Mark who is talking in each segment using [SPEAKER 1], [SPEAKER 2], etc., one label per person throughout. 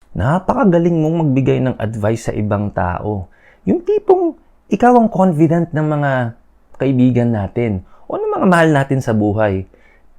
[SPEAKER 1] Napakagaling mong magbigay ng advice sa ibang tao. Yung tipong ikaw ang confident ng mga kaibigan natin o ng mga mahal natin sa buhay.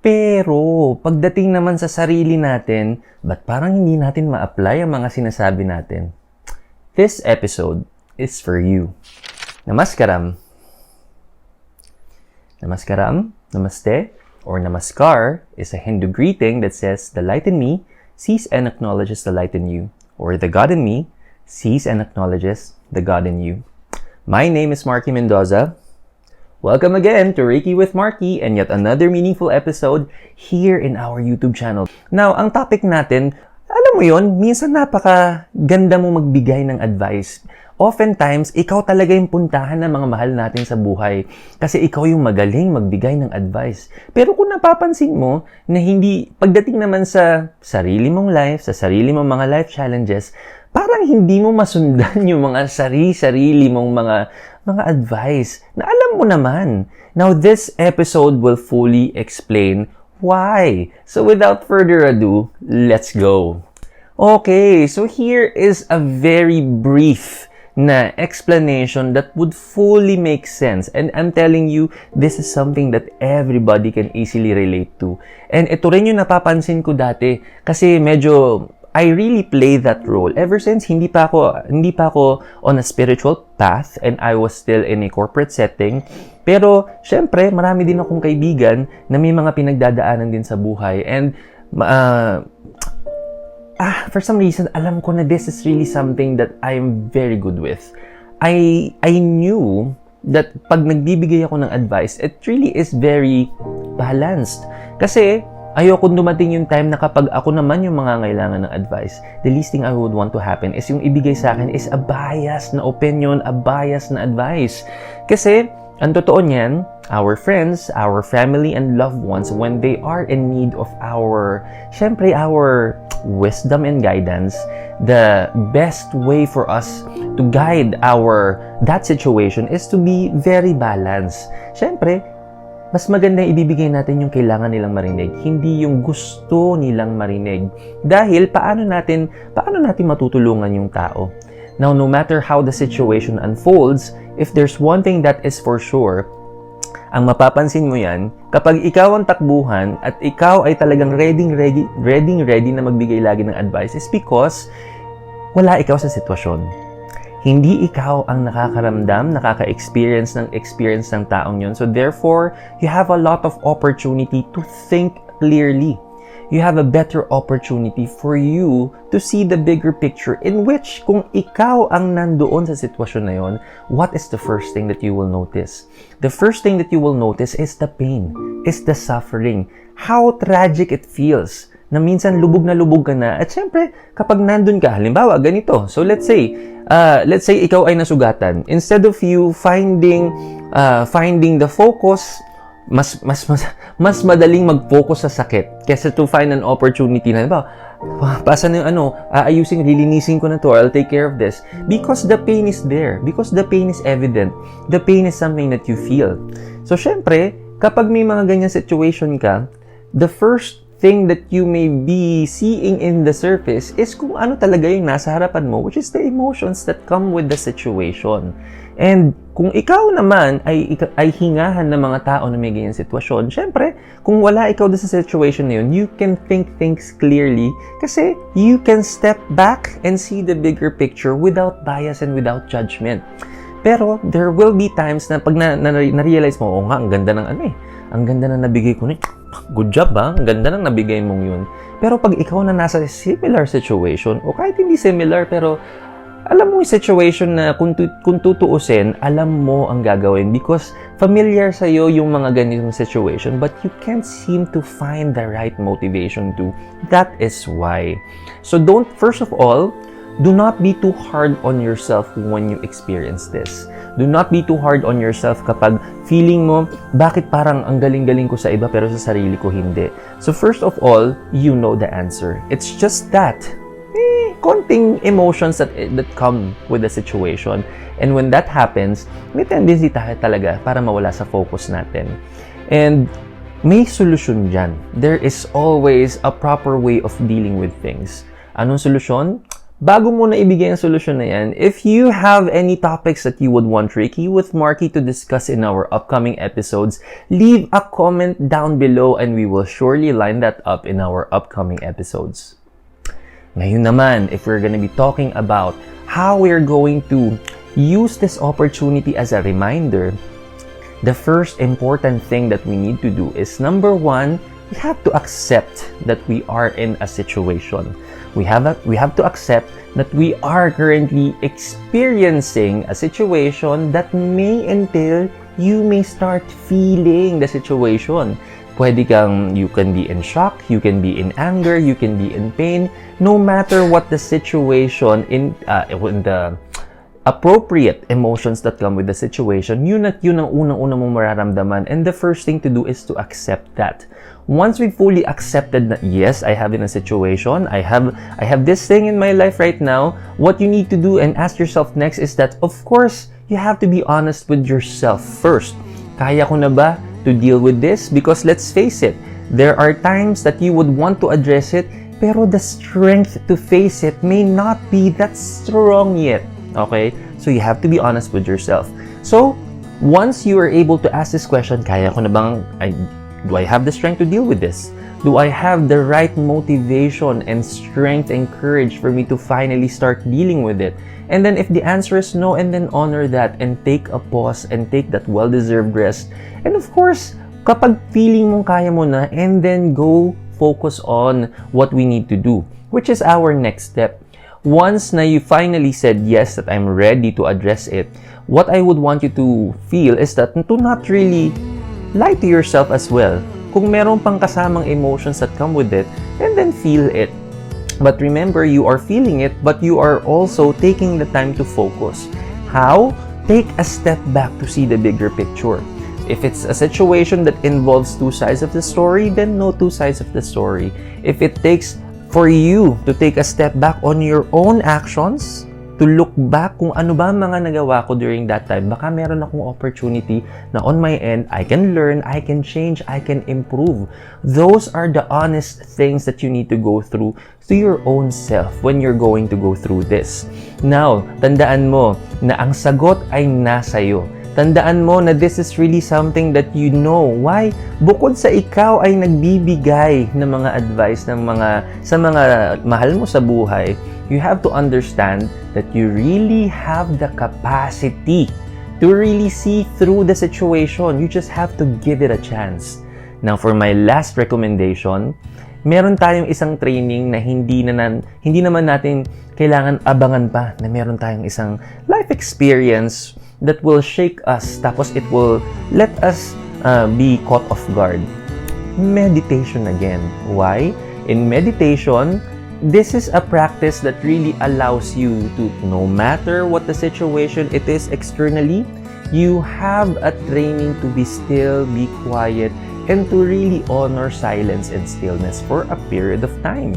[SPEAKER 1] Pero, pagdating naman sa sarili natin, ba't parang hindi natin ma-apply ang mga sinasabi natin? This episode is for you. Namaskaram. Namaskaram, namaste, or namaskar is a Hindu greeting that says, the light in me sees and acknowledges the light in you, or the God in me sees and acknowledges the God in you. My name is Marky Mendoza. Welcome again to Reiki with Marky and yet another meaningful episode here in our YouTube channel. Now, ang topic natin, alam mo yon, minsan napaka-ganda mo magbigay ng advice. Oftentimes, ikaw talaga yung puntahan ng mga mahal natin sa buhay kasi ikaw yung magaling magbigay ng advice. Pero kung napapansin mo na hindi, pagdating naman sa sarili mong life, sa sarili mong mga life challenges, parang hindi mo masundan yung mga sarili mong mga advice na alam mo naman. Now, this episode will fully explain why. So, without further ado, let's go. Okay, so here is a very brief na explanation that would fully make sense. And I'm telling you, this is something that everybody can easily relate to. And ito rin yung napapansin ko dati kasi medyo I really play that role. Ever since hindi pa ako on a spiritual path and I was still in a corporate setting. Pero syempre, marami din akong kaibigan na may mga pinagdadaanan din sa buhay. And for some reason, alam ko na this is really something that I'm very good with. I knew that pag nagbibigay ako ng advice, it really is very balanced. Kasi ayoko dumating yung time na kapag ako naman yung mangangailangan ng advice, the least thing I would want to happen is yung ibigay sa akin is a biased na opinion, a biased na advice. Kasi ang totoo niyan, our friends, our family, and loved ones, when they are in need of our wisdom and guidance, the best way for us to guide that situation is to be very balanced. Syempre, mas maganda ibibigay natin yung kailangan nilang marinig, hindi yung gusto nilang marinig. Dahil paano natin matutulungan yung tao? Now, no matter how the situation unfolds, if there's one thing that is for sure, ang mapapansin mo yan, kapag ikaw ang takbuhan at ikaw ay talagang ready na magbigay lagi ng advice is because wala ikaw sa sitwasyon. Hindi ikaw ang nakaka-experience ng taong yun. So therefore, you have a lot of opportunity to think clearly. You have a better opportunity for you to see the bigger picture in which kung ikaw ang nandoon sa sitwasyon na yon, what is the first thing that you will notice? The first thing that you will notice is the pain, is the suffering, how tragic it feels na minsan lubog ka na. At syempre, kapag nandun ka, halimbawa, ganito. So let's say ikaw ay nasugatan. Instead of you finding the focus, mas madaling mag-focus sa sakit kaysa to find an opportunity na, ba, pasan yung lilinisin ko na to, I'll take care of this. Because the pain is there. Because the pain is evident. The pain is something that you feel. So, syempre, kapag may mga ganyan situation ka, the first thing that you may be seeing in the surface is kung ano talaga yung nasa harapan mo, which is the emotions that come with the situation. And kung ikaw naman ay hingahan ng mga tao na may ganyan sitwasyon, syempre, kung wala ikaw sa situation na yun, you can think things clearly kasi you can step back and see the bigger picture without bias and without judgment. Pero there will be times na pag na-realize mo, ang ganda ng ang ganda na nabigay ko ni. Good job ba? Ang ganda nang nabigay mong yun. Pero pag ikaw na nasa similar situation, o kahit hindi similar, pero alam mo yung situation na kung tutuusin, alam mo ang gagawin because familiar sa'yo yung mga ganitong situation but you can't seem to find the right motivation to. That is why. So first of all, do not be too hard on yourself when you experience this. Do not be too hard on yourself kapag feeling mo, bakit parang ang galing-galing ko sa iba pero sa sarili ko hindi. So first of all, you know the answer. It's just that konting emotions that come with the situation. And when that happens, may tendency tayo talaga para mawala sa focus natin. And may solusyon dyan. There is always a proper way of dealing with things. Anong solusyon? bago mo na ibigay ang solusyon na yan, if you have any topics that you would want Reiki with Marky to discuss in our upcoming episodes, leave a comment down below and we will surely line that up in our upcoming episodes. Ngayon naman, if we're gonna be talking about how we're going to use this opportunity as a reminder, the first important thing that we need to do is, number one, we have to accept that we are in a situation. We have to accept that we are currently experiencing a situation that may entail you may start feeling the situation. You can be in shock, you can be in anger, you can be in pain. No matter what the situation, in the appropriate emotions that come with the situation, yun ang unang-una mong mararamdaman. And the first thing to do is to accept that. Once we fully accepted that, yes, I have in a situation, I have this thing in my life right now, what you need to do and ask yourself next is that, of course, you have to be honest with yourself first. Kaya ko na ba to deal with this? Because let's face it, there are times that you would want to address it, pero the strength to face it may not be that strong yet. Okay? So you have to be honest with yourself. So, once you are able to ask this question, kaya ko na bang, do I have the strength to deal with this? Do I have the right motivation and strength and courage for me to finally start dealing with it? And then if the answer is no, and then honor that and take a pause and take that well-deserved rest. And of course, kapag feeling mong kaya mo na, and then go focus on what we need to do, which is our next step. Once na you finally said yes, that I'm ready to address it, what I would want you to feel is that to not really lie to yourself as well. Kung meron pang kasamang emotions that come with it, and then feel it. But remember, you are feeling it, but you are also taking the time to focus. How? Take a step back to see the bigger picture. If it's a situation that involves two sides of the story, then know two sides of the story. If it takes for you to take a step back on your own actions, to look back kung ano ba mga nagawa ko during that time, baka meron akong opportunity na on my end, I can learn, I can change, I can improve. Those are the honest things that you need to go through to your own self when you're going to go through this. Now, tandaan mo na ang sagot ay nasa iyo. Tandaan mo na this is really something that you know. Why? Bukod sa ikaw ay nagbibigay ng mga advice sa mga mahal mo sa buhay, you have to understand that you really have the capacity to really see through the situation. You just have to give it a chance. Now, for my last recommendation, meron tayong isang training na hindi naman natin kailangan abangan pa, na meron tayong isang life experience that will shake us, tapos it will let us be caught off guard. Meditation again. Why? In meditation, this is a practice that really allows you to, no matter what the situation it is externally, you have a training to be still, be quiet, and to really honor silence and stillness for a period of time.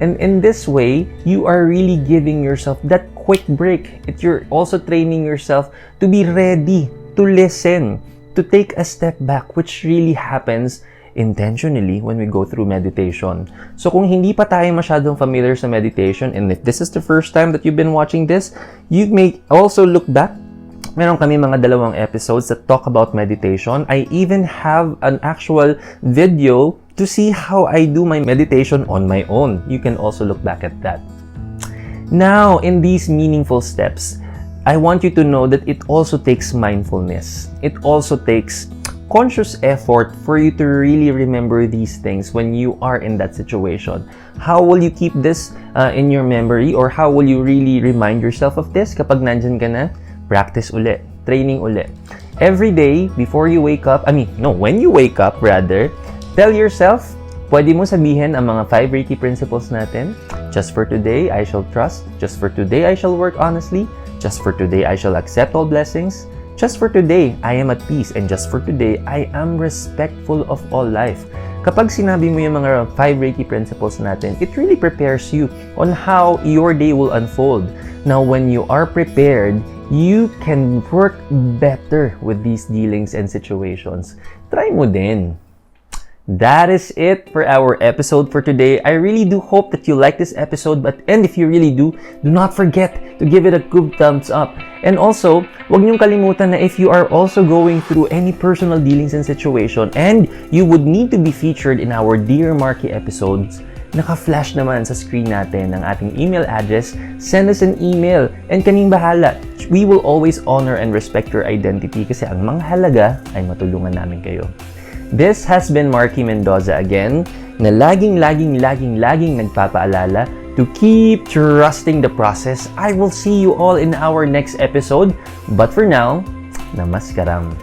[SPEAKER 1] And in this way, you are really giving yourself that quick break. You're also training yourself to be ready, to listen, to take a step back, which really happens intentionally when we go through meditation. So kung hindi pa tayo masyadong familiar sa meditation, and if this is the first time that you've been watching this, you may also look back. Meron kami mga 2 episodes that talk about meditation. I even have an actual video to see how I do my meditation on my own. You can also look back at that. Now, in these meaningful steps, I want you to know that it also takes mindfulness. It also takes conscious effort for you to really remember these things when you are in that situation. How will you keep this in your memory, or how will you really remind yourself of this kapag nandyan ka na? Practice uli. Training uli. Every day, before you wake up, when you wake up, rather, tell yourself, pwede mo sabihin ang mga 5 Reiki principles natin. Just for today, I shall trust. Just for today, I shall work honestly. Just for today, I shall accept all blessings. Just for today, I am at peace. And just for today, I am respectful of all life. Kapag sinabi mo yung mga 5 Reiki principles natin, it really prepares you on how your day will unfold. Now, when you are prepared, you can work better with these dealings and situations. Try mo din. That is it for our episode for today. I really do hope that you like this episode, and if you really do not forget to give it a good thumbs up. And also, huwag niyong kalimutan na if you are also going through any personal dealings and situation and you would need to be featured in our Dear Marky episodes, naka-flash naman sa screen natin ang ating email address. Send us an email and kaming bahala. We will always honor and respect your identity kasi ang mahalaga ay matulungan namin kayo. This has been Marky Mendoza again, na laging nagpapaalala to keep trusting the process. I will see you all in our next episode. But for now, namaskaram.